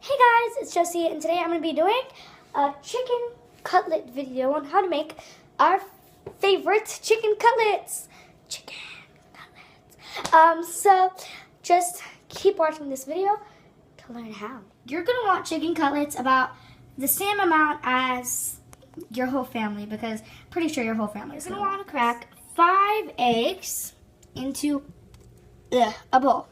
Hey guys, it's Josie, and today I'm going to be doing a chicken cutlet video on how to make our favorite chicken cutlets. So just keep watching this video to learn how. You're going to want chicken cutlets about the same amount as your whole family, because I'm pretty sure your whole family is going to want to crack 5 eggs into a bowl.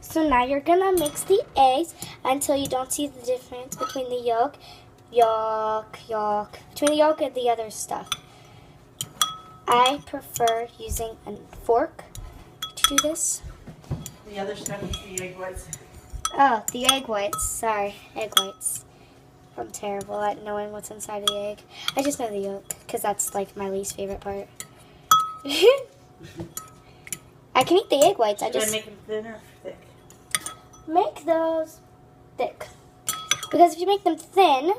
So now you're gonna mix the eggs until you don't see the difference between the yolk, between the yolk and the other stuff. I prefer using a fork to do this. The other stuff is the egg whites. Oh, the egg whites. Sorry, egg whites. I'm terrible at knowing what's inside of the egg. I just know the yolk, because that's like my least favorite part. I can eat the egg whites. Should I make them thin or thick? Make those thick. Because if you make them thin,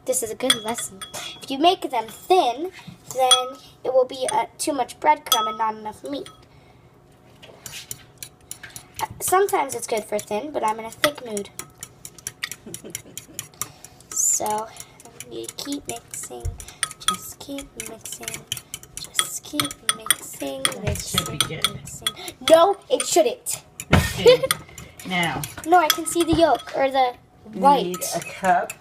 this is a good lesson. If you make them thin, then it will be too much breadcrumb and not enough meat. Sometimes it's good for thin, but I'm in a thick mood. So you keep mixing, just keep mixing, just keep mixing. This should be good. Mixing. No, it shouldn't. Now. No, I can see the yolk or the white. You need a cup.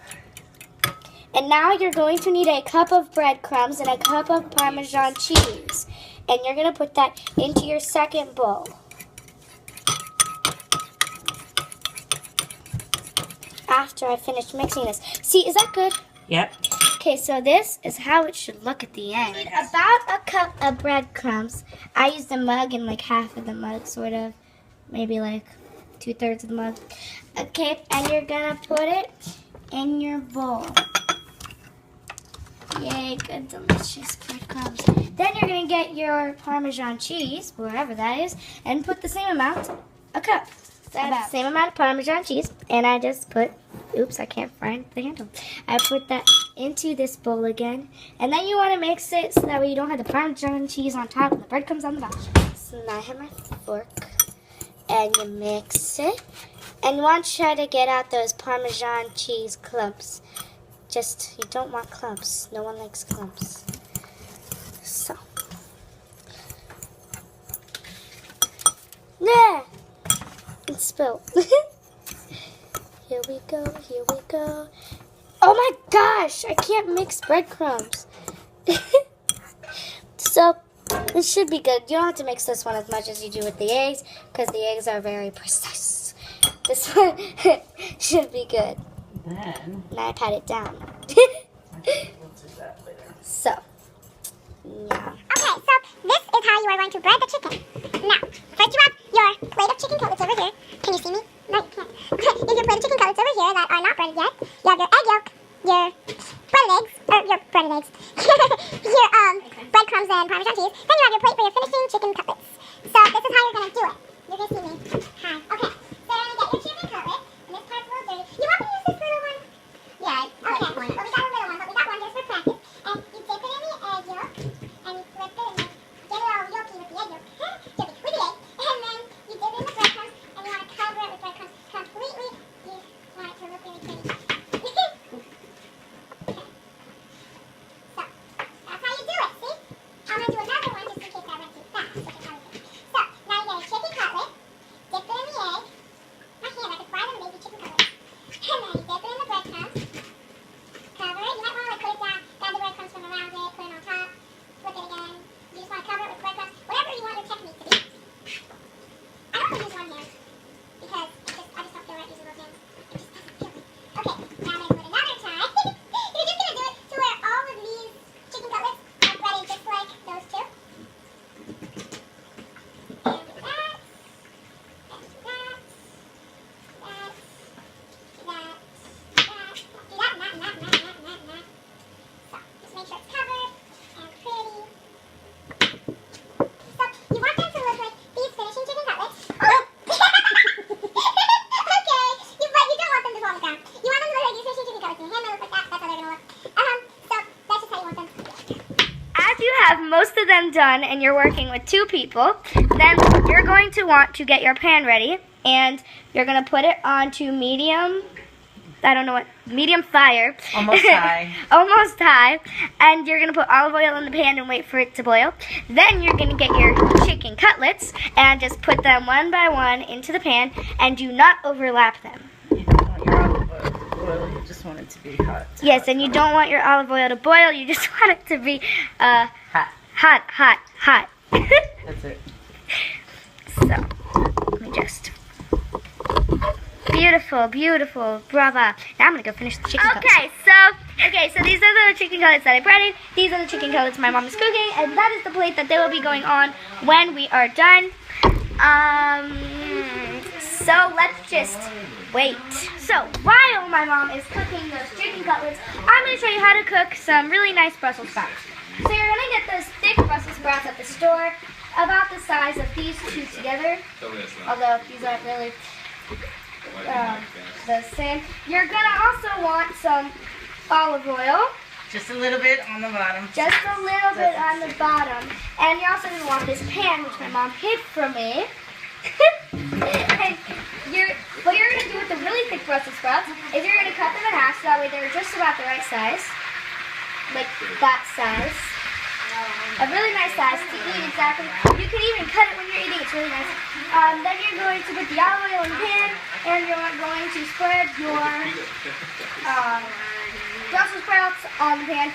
And now you're going to need a cup of breadcrumbs and a cup of Parmesan cheese. And you're going to put that into your second bowl. After I finish mixing this. See, is that good? Yep. Okay, so this is how it should look at the end. About a cup of breadcrumbs. I used a mug and like half of the mug, sort of. Maybe like 2/3 of the mug. Okay, and you're gonna put it in your bowl. Yay, good delicious breadcrumbs. Then you're gonna get your Parmesan cheese, wherever that is, and put the same amount, a cup. That's the same amount of Parmesan cheese, and I just put, oops, I can't find the handle. I put that into this bowl again, and then you want to mix it so that way you don't have the Parmesan cheese on top and the breadcrumbs on the bottom. So now I have my fork, and you mix it, and you want to try to get out those Parmesan cheese clumps. Just, you don't want clumps. No one likes clumps. So. There! It's spilled. Here we go, here we go. Oh my gosh, I can't mix breadcrumbs. So, this should be good. You don't have to mix this one as much as you do with the eggs, because the eggs are very precise. This one should be good. Then. Now I pat it down. We'll do that later. So, yeah. Okay, so this is how you are going to bread the chicken. Now, first you have your plate of chicken cutlets over here. Can you see me? No, you can't. Okay, you have your plate of chicken cutlets over here that are not breaded yet. You have your egg yolk, your breaded eggs, your breadcrumbs and Parmesan cheese. Then you have your plate for your finishing chicken cutlets. So this is how you're going to do it. You're going to see me. Hi. Okay, so you're going to get your chicken cutlet, and this part's a little dirty. You want me to use this little one? Yeah, okay. Well, we got a little one, but we got one just for practice. And you dip it in the egg yolk, and you flip it, and then get it all yolky with the egg yolk. Dip it with the egg, and then you dip it in the breadcrumbs, and you want to cover it with breadcrumbs completely. You want it to look really pretty. Okay. So, that's how you do it, see? I'm going to do another one just in case I went too fast. So, now you get a chicken cutlet, dip it in the egg. My hand, I could fry them baby chicken cutlets. And then you dip it in the breadcrumbs. most of them done and you're working with 2 people, then you're going to want to get your pan ready and you're going to put it onto medium fire. Almost high. Almost high. And you're going to put olive oil in the pan and wait for it to boil. Then you're going to get your chicken cutlets and just put them one by one into the pan and do not overlap them. You don't want your olive oil, you just want it to be hot. Yes, and you don't want your olive oil to boil. You just want it to be hot. That's it. So, let me just... Beautiful, brava. Now I'm gonna go finish the chicken cutlets. Okay, so these are the chicken cutlets that I breaded. These are the chicken cutlets my mom is cooking, and that is the plate that they will be going on when we are done. So let's just wait. So while my mom is cooking those chicken cutlets, I'm gonna show you how to cook some really nice Brussels sprouts. So you're gonna get those thick Brussels sprouts at the store, about the size of these 2 together. Although these aren't really the same. You're gonna also want some olive oil. Just a little bit on the bottom. Just a little bit on the bottom. And you're also gonna want this pan, which my mom hid from me. And what you're gonna do with the really thick Brussels sprouts is you're gonna cut them in half so that way they're just about the right size. Like that size. A really nice size to eat exactly. You can even cut it when you're eating, it's really nice. Then you're going to put the olive oil in the pan and you're going to spread your Brussels sprouts on the pan.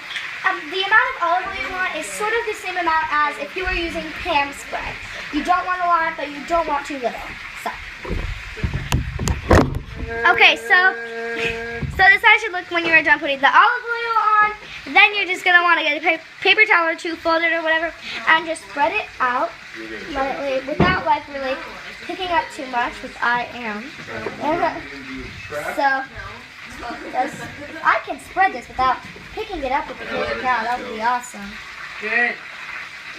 The amount of olive oil you want is sort of the same amount as if you were using ham spread. You don't want a lot, but you don't want too little. So. Okay, so this how it should look when you are done putting the olive oil on. Then you're just going to want to get a paper towel or 2, fold it or whatever, and just spread it out without like really picking up too much, which I am. So, I can spread this without picking it up with the paper towel. That would be awesome. Good.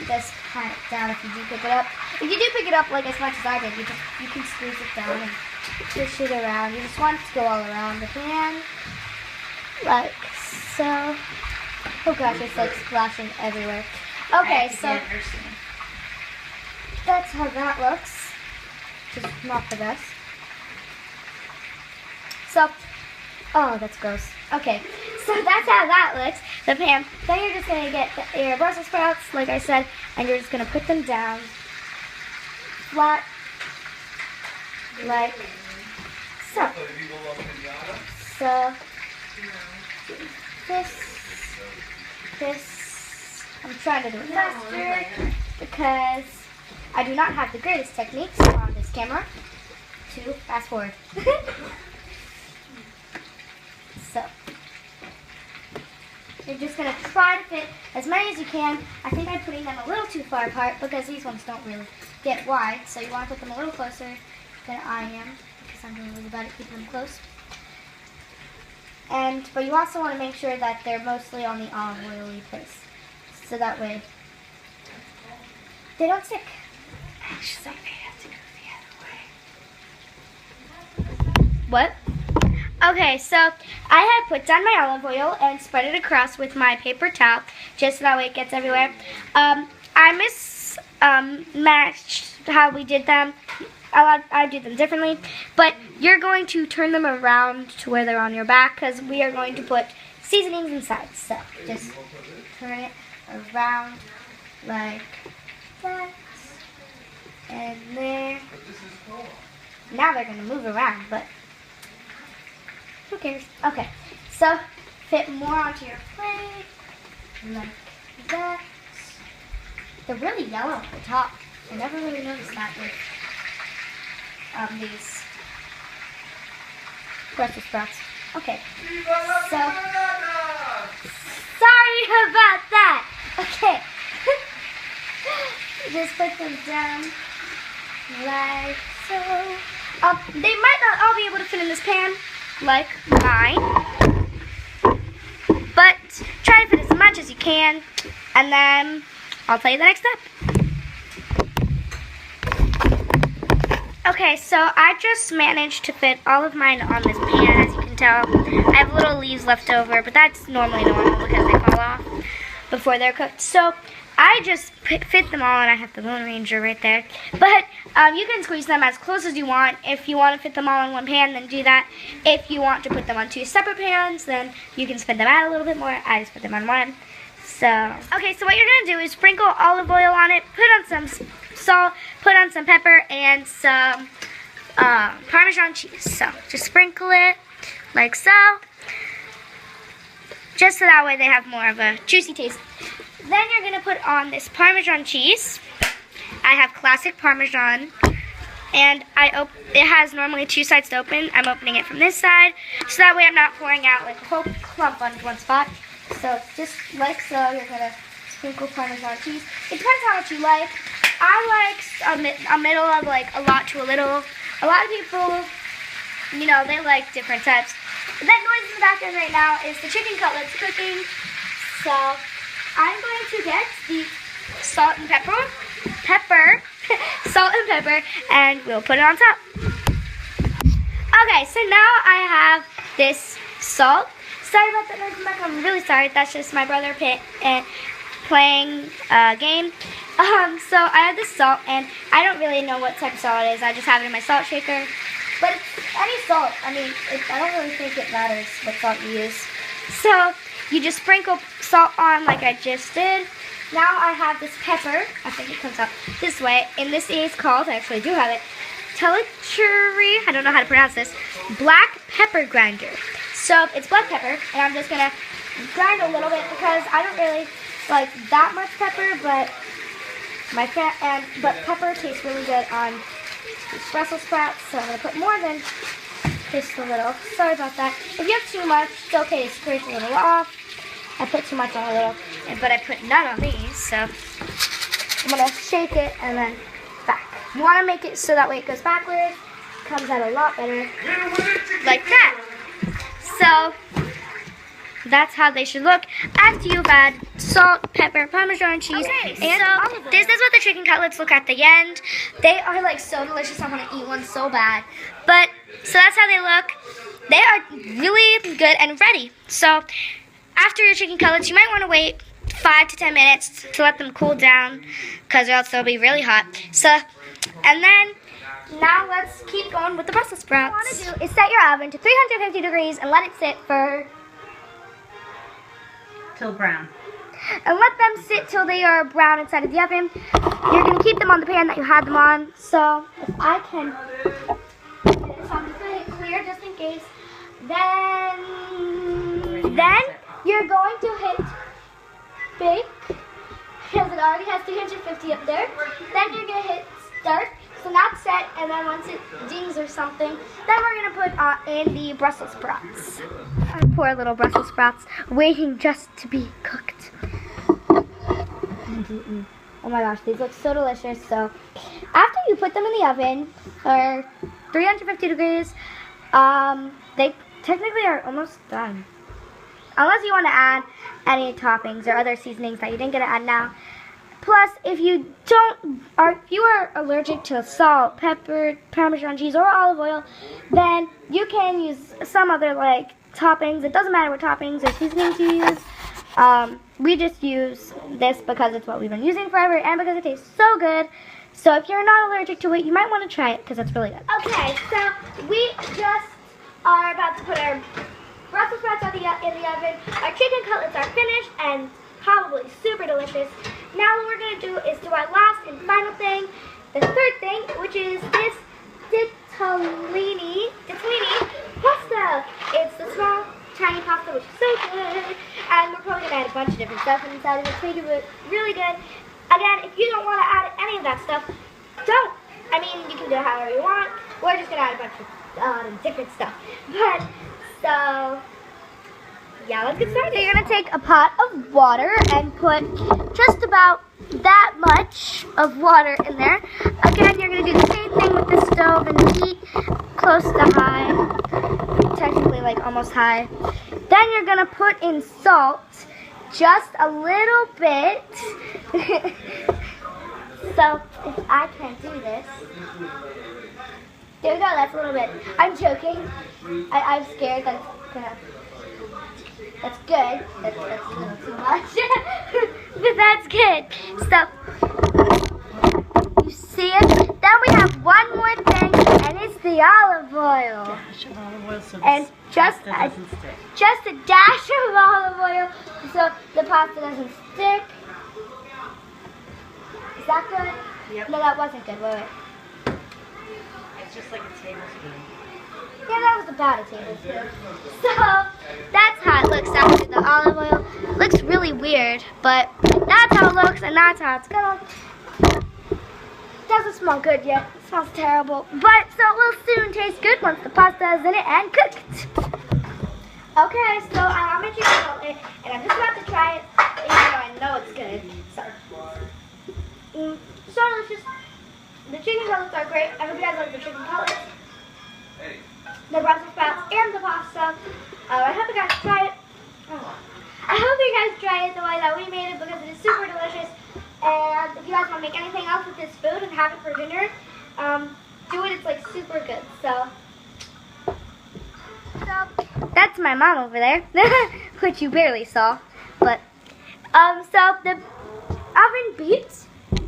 Just pat it down if you do pick it up. If you do pick it up like as much as I did, you can squeeze it down and push it around. You just want it to go all around the pan, like so. Oh gosh, it's like splashing everywhere. Okay, so that's how that looks. Just not the best. So, oh, that's gross. Okay, so that's how that looks, the pan. Then you're just going to get your Brussels sprouts, like I said, and you're just going to put them down flat, like so. So, this, I'm trying to do it faster because I do not have the greatest techniques on this camera to fast forward. So, you're just going to try to fit as many as you can. I think I'm putting them a little too far apart because these ones don't really get wide. So you want to put them a little closer than I am because I'm doing really bad at keeping them close. But you also want to make sure that they're mostly on the olive oily place. So that way they don't stick. Actually, they have to go the other way. What? Okay, so I have put down my olive oil and spread it across with my paper towel, just so that way it gets everywhere. I mismatched how we did them. I do them differently, but you're going to turn them around to where they're on your back because we are going to put seasonings inside. So just turn it around like that, and there. Now they're going to move around, but who cares? Okay, so fit more onto your plate, like that. They're really yellow at the top. I never really noticed that with these Brussels sprouts. Okay, so sorry about that. Okay, just put them down like so. They might not all be able to fit in this pan like mine, but try to fit as much as you can, and then I'll tell you the next step. Okay, so I just managed to fit all of mine on this pan, as you can tell. I have little leaves left over, but that's normally normal because they fall off before they're cooked. So I just fit them all, and I have the Lone Ranger right there. But you can squeeze them as close as you want. If you want to fit them all in one pan, then do that. If you want to put them on 2 separate pans, then you can spread them out a little bit more. I just put them on one. So, okay, so what you're going to do is sprinkle olive oil on it, put on some salt, put on some pepper, and some Parmesan cheese. So, just sprinkle it like so, just so that way they have more of a juicy taste. Then you're going to put on this Parmesan cheese. I have classic Parmesan, and it has normally 2 sides to open. I'm opening it from this side, so that way I'm not pouring out like a whole clump on one spot. So just like so, you're going to sprinkle Parmesan cheese. It depends how much you like. I like a middle of like a lot to a little. A lot of people, you know, they like different types. That noise in the background right now is the chicken cutlets cooking. So I'm going to get the salt and pepper, salt and pepper, and we'll put it on top. Okay, so now I have this salt. Sorry about that noise in the background. I'm really sorry. That's just my brother playing a game. So I have this salt, and I don't really know what type of salt it is. I just have it in my salt shaker. But it's any salt. I mean, I don't really think it matters what salt you use. So you just sprinkle salt on like I just did. Now I have this pepper. I think it comes out this way. And this is called, I actually do have it, Telechuri, I don't know how to pronounce this, black pepper grinder. So it's black pepper, and I'm just going to grind a little bit because I don't really like that much pepper, but pepper tastes really good on these Brussels sprouts, so I'm going to put more than just a little. Sorry about that. If you have too much, it's okay to scrape a little off. I put too much on a little, but I put none on these, so I'm going to shake it and then back. You want to make it so that way it goes backwards. It comes out a lot better, like that. So that's how they should look after you've had salt, pepper, Parmesan cheese, and so this is what the chicken cutlets look at the end. They are like so delicious. I want to eat one so bad. But so that's how they look. They are really good and ready. So after your chicken cutlets, you might want to wait 5 to 10 minutes to let them cool down, because or else they'll be really hot. So, and then now let's keep going with the Brussels sprouts. What you want to do is set your oven to 350 degrees and let it sit for till brown. And let them sit till they are brown inside of the oven. You're going to keep them on the pan that you had them on. So if I can, so I'm just going to clear just in case. Then you're going to hit bake, because it already has 350 up there. Then you're going to hit start. So now it's set, and then once it dings or something, then we're going to put in the Brussels sprouts. Our poor little Brussels sprouts, waiting just to be cooked. Oh my gosh, these look so delicious. So after you put them in the oven for 350 degrees, they technically are almost done. Unless you want to add any toppings or other seasonings that you didn't get to add now. Plus, if you are allergic to salt, pepper, Parmesan cheese, or olive oil, then you can use some other like toppings. It doesn't matter what toppings or seasonings you use. We just use this because it's what we've been using forever and because it tastes so good. So if you're not allergic to it, you might want to try it because it's really good. Okay, so we just are about to put our Brussels sprouts in the oven. Our chicken cutlets are finished and probably super delicious. Now what we're going to do is do our last and final thing, the third thing, which is this ditalini pasta. It's the small, tiny pasta, which is so good. And we're probably going to add a bunch of different stuff inside of it to make it really good. Again, if you don't want to add any of that stuff, don't. I mean, you can do it however you want. We're just going to add a bunch of different stuff. But, so yeah, let's get started. So you're going to take a pot of water and put just about that much of water in there. Again, you're going to do the same thing with the stove and the heat close to high, technically like almost high. Then you're going to put in salt, just a little bit. So if I can do this. There we go, that's a little bit. I'm joking. I'm scared that it's going to... That's good. That's a little too much. But that's good. So, you see it? Then we have one more thing, and it's the olive oil. Dash of olive oil so And this just pasta doesn't stick. just a dash of olive oil so the pasta doesn't stick. Is that good? Yep. No, that wasn't good. Wait. It's just like a tablespoon. Yeah, that was about a tablespoon. So, that's how it looks after the olive oil. Looks really weird, but that's how it looks, and that's how it's gonna. Doesn't smell good yet. It smells terrible. But, so it will soon taste good once the pasta is in it and cooked. Okay, so I have my chicken cutlet, and I'm just about to try it, even though I know it's good. So delicious. The chicken cutlets are great. I hope you guys like the chicken cutlets, the Brussels sprouts, and the pasta. I hope you guys try it. I hope you guys try it the way that we made it because it is super delicious. And if you guys want to make anything else with this food and have it for dinner, do it. It's like super good. So that's my mom over there, which you barely saw. But so the oven beeps,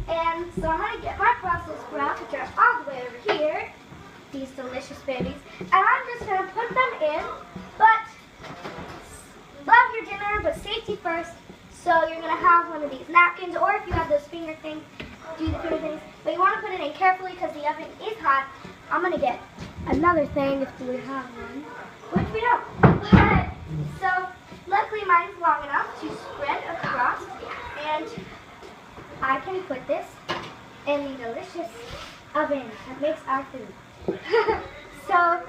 and so I'm gonna get my Brussels sprouts, which are all the way over here. These delicious babies, and I'm just gonna put them in. But love your dinner, but safety first. So you're gonna have one of these napkins, or if you have those finger things, do the finger things. But you want to put it in carefully because the oven is hot. I'm gonna get another thing if we have one, which we don't. But so luckily mine is long enough to spread across, and I can put this in the delicious oven that makes our food. So,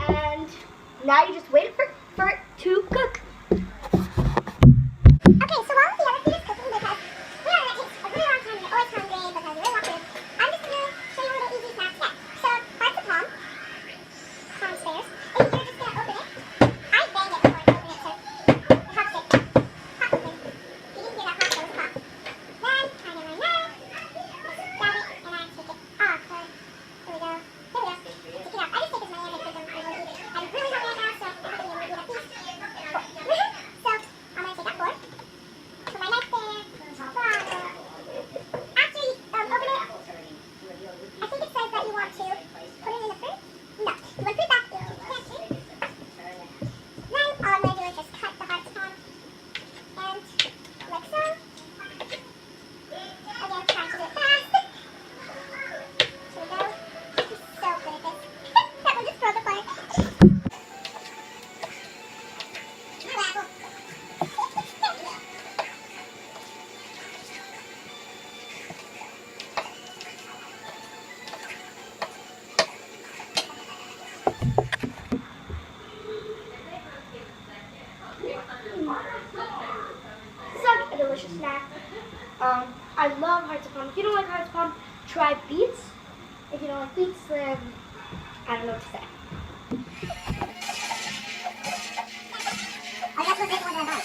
and now you just wait for it to cook. Okay, so while the other food is cooking, because we know that takes a really long time and you're always hungry because you really want food, I'm just going to show you a little easy snack to get. So, here's the palm spares, and you're just going to open it. I banged it before I opened it, so it helps it pop open. You didn't hear that pop, that was pop. Then, I get my knife, just grab it, and I take it off. So, there we go. There we go. Take it out. I just take as many as I can because I'm going to eat it. I'm really hungry right now, so I'm going to eat a piece. So, I'm going to take that fork. Put my knife there. After you open it, I think it says that you want to put it in the fridge. No, you want to put it back into the pantry. Then all I'm going to do is just cut the hearts off. And like so. Again, trying to do it fast. Here we go. I'm so good at this. That one just broke apart. Such a delicious snack. I love hearts of palm. If you don't like hearts of palm, try beets. If you don't like beets, then I don't know what to say. I guess we'll take one at a time.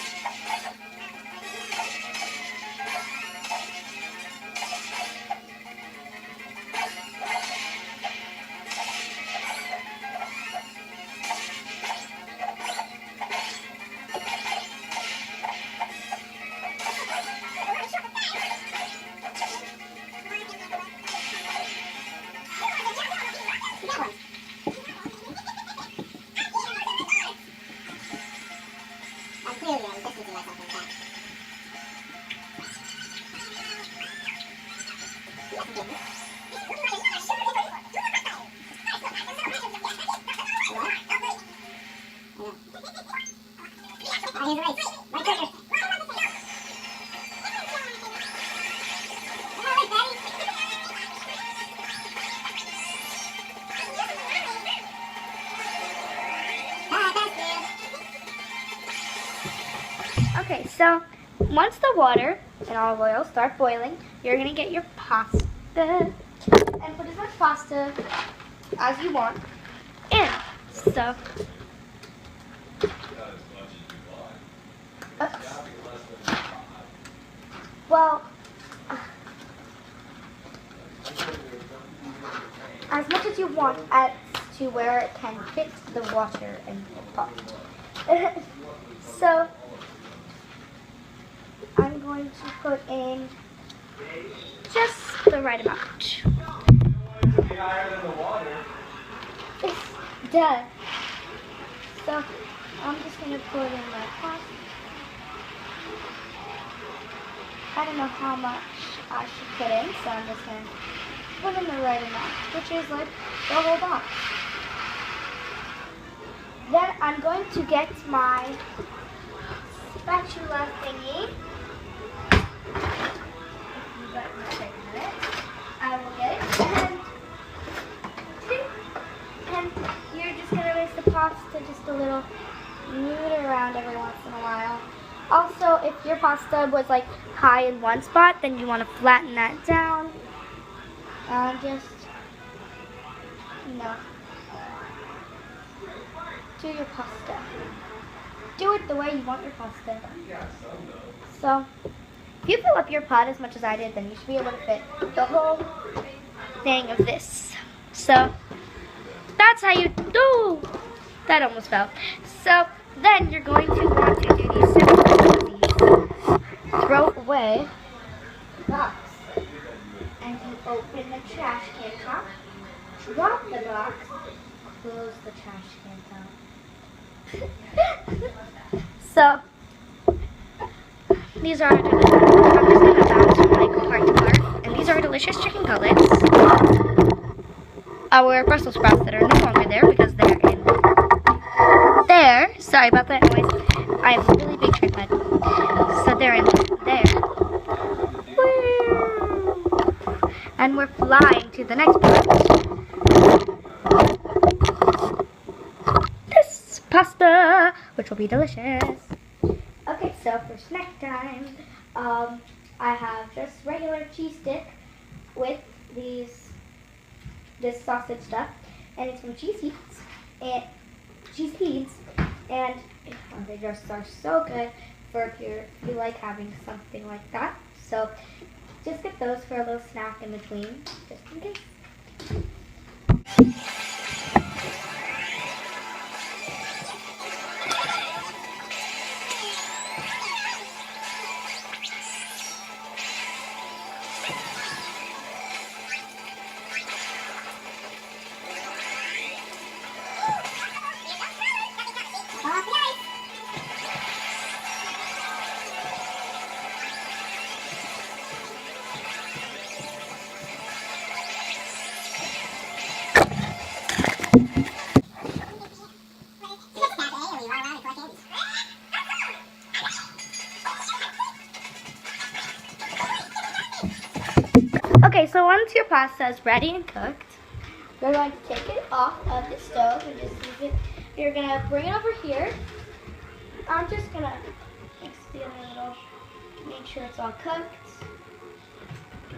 Clearly, I'm distancing myself from that. Here's the race. My treasure. Okay, so once the water and olive oil start boiling, you're gonna get your pasta and put as much pasta as you want in. So, well, as much as you want as to where it can fit the water in the pot. So, going to put in just the right amount. It's done. So I'm just going to put in my pasta. I don't know how much I should put in, so I'm just going to put in the right amount, which is like the whole box. Then I'm going to get my spatula thingy. I will get it. And you're just going to mix the pasta just a little, move it around every once in a while. Also, if your pasta was like high in one spot, then you want to flatten that down. Just, you know, do your pasta. Do it the way you want your pasta. So, if you fill up your pot as much as I did, then you should be able to fit the whole thing of this. So, that's how you do. That almost fell. So, then you're going to want to do these simple things. Throw away the box. And you open the trash can top. Drop the box. Close the trash can top. So, these are, I'm just going to bounce from like part to part. And these are delicious chicken cutlets. Our Brussels sprouts that are no longer there because they're in there. Sorry about that noise. I have a really big tripod. So they're in there. Woo! And we're flying to the next part. This pasta, which will be delicious. Okay, so for snack time, I have just regular cheese stick with this sausage stuff, and it's from Cheese Heats, and they just are so good for if you like having something like that. So just get those for a little snack in between, just in case. Okay, so once your pasta is ready and cooked, you're going to take it off of the stove and just leave it. You're going to bring it over here. I'm just going to mix it a little, make sure it's all cooked.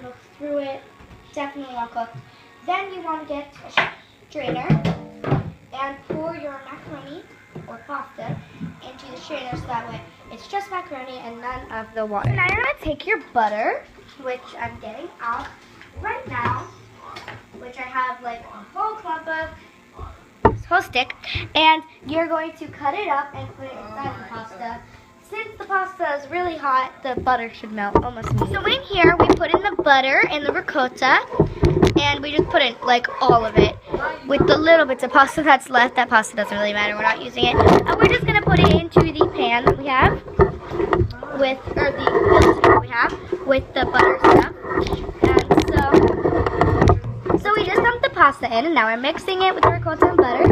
Look through it, definitely all cooked. Then you want to get a strainer and pour your macaroni or pasta into the strainer so that way it's just macaroni and none of the water. Now you're going to take your butter, which I'm getting out right now, which I have like a whole clump of, this whole stick, and you're going to cut it up and put it inside the pasta. Since the pasta is really hot, the butter should melt almost immediately. So in here, we put in the butter and the ricotta, and we just put in like all of it. With the little bits of pasta that's left, that pasta doesn't really matter, we're not using it. And we're just gonna put it into the pan that we have, with, or the filter that we have, with the butter stuff. And so we just dumped the pasta in, and now we're mixing it with the ricotta and butter.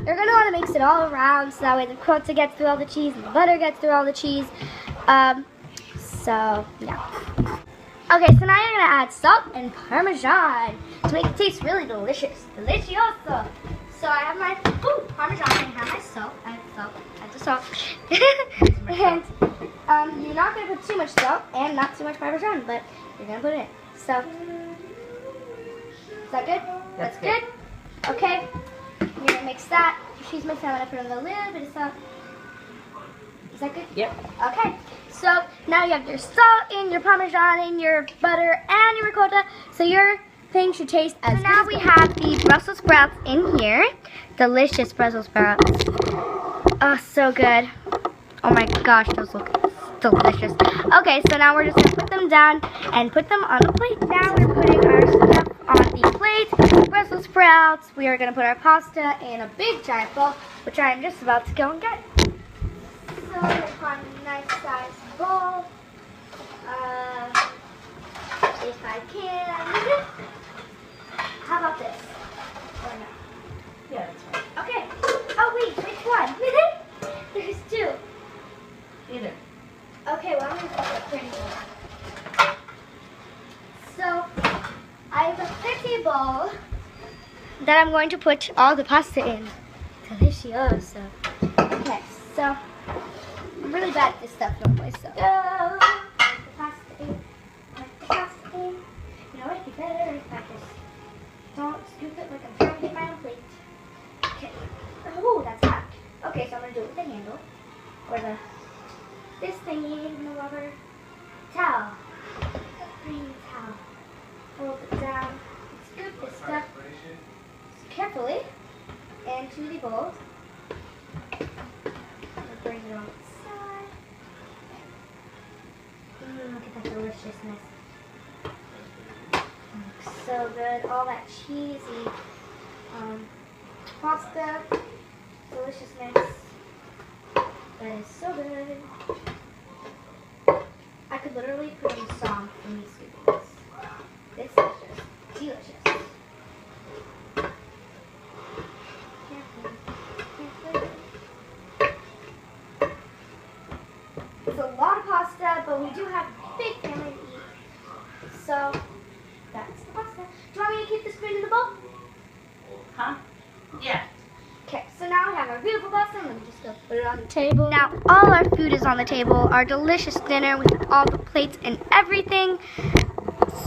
You're going to want to mix it all around so that way the ricotta gets through all the cheese and the butter gets through all the cheese. So, yeah. Okay, so now you're going to add salt and Parmesan to make it taste really delicious. Delicioso. So I have my Parmesan, I have my salt. I have the salt. And you're not going to put too much salt and not too much Parmesan, but you're going to put it in. So, is that good? That's good. Okay. You're going to mix that. She's mixing, I'm going to put in a little bit of salt. Is that good? Yep. Okay. So now you have your salt in, your Parmesan in, your butter, and your ricotta. So your thing should taste as good. So now we have the Brussels sprouts in here. Delicious Brussels sprouts. Oh, so good. Oh my gosh, those look delicious. Okay, so now we're just going to put them down and put them on the plate. Now we're putting our stuff on the plate. Brussels sprouts. We are going to put our pasta in a big giant bowl, which I am just about to go and get. So I'm going to find a nice sized bowl. If I can. How about this? Or no? Yeah, that's fine. Okay. Oh wait, which one? There's two. Either. Okay, well I'm going to put the pretty one. So, I have a pretty bowl that I'm going to put all the pasta in. Delicioso. Okay, so I'm really bad at this stuff normally, so put the pasta in. Put the pasta in. You know, it'd be better if I just don't scoop it like I'm trying to get my own plate. Okay. Oh, that's hot. Okay, so I'm going to do it with the handle. Or this thingy in the rubber towel. A green towel. Hold it down. Scoop this stuff carefully into the bowl. Bring it on the side. Look at that deliciousness. Looks so good. All that cheesy pasta deliciousness. That is so good. I could literally put on a song from me scooping this. This is just delicious. It's a lot of pasta, but we do have a big family to eat. So, that's the pasta. Do you want me to keep the spoon in the bowl? Huh? Yeah. Okay, so now we have our beautiful pasta. Let me just go put it on the table. Now, all our food is on the table. Our delicious dinner with all the plates and everything.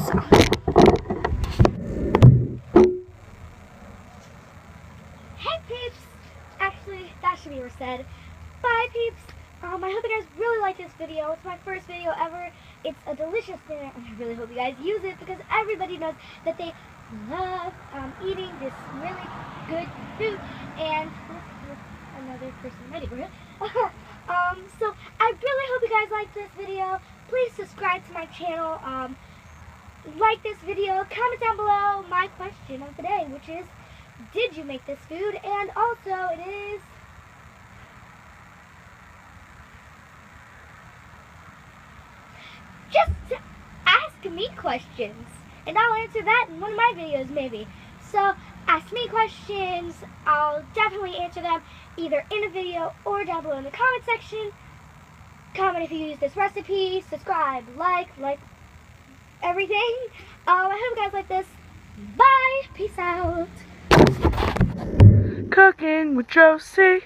So. Hey, peeps. Actually, that should be said. Bye, peeps. I hope you guys really like this video. It's my first video ever. It's a delicious dinner, and I really hope you guys use it because everybody knows that they love eating this really good food. And another person in my neighborhood. So I really hope you guys like this video. Please subscribe to my channel. Like this video. Comment down below my question of the day, which is, did you make this food? And also, it is, just ask me questions, and I'll answer that in one of my videos maybe. So ask me questions. I'll definitely answer them either in a video or down below in the comment section. Comment if you use this recipe. Subscribe, like everything. I hope you guys like this. Bye. Peace out. Cooking with Josie.